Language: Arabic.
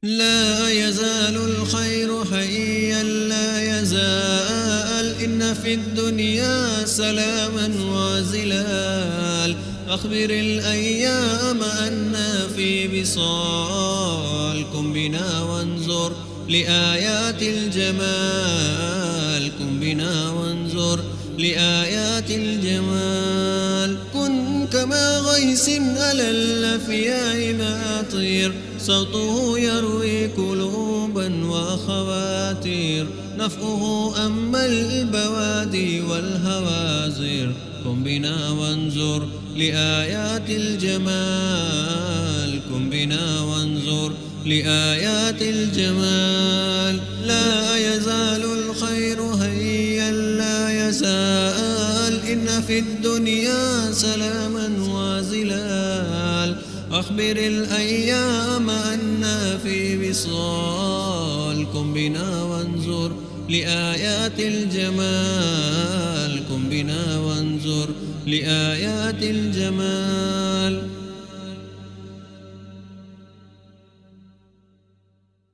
لا يزال الخير حيا لا يزال، إن في الدنيا سلاما وزلال. أخبر الأيام أنا في وصال، كن بنا وانظر لآيات الجمال، كن بنا وانظر لآيات الجمال. كن كما غيث على الأفياء ماطير، صوته يروي قلوبا وخواتير، نفعه أما البوادي والهوازر. كن بنا وانظر لآيات الجمال، كن بنا وانظر لآيات الجمال. لا يزال الخير هيا لا يزال، إن في الدنيا سلاما وزلال. أخبر الأيام أنا في وصال، كن بنا وانظر لآيات الجمال، كن بنا وانظر لآيات الجمال.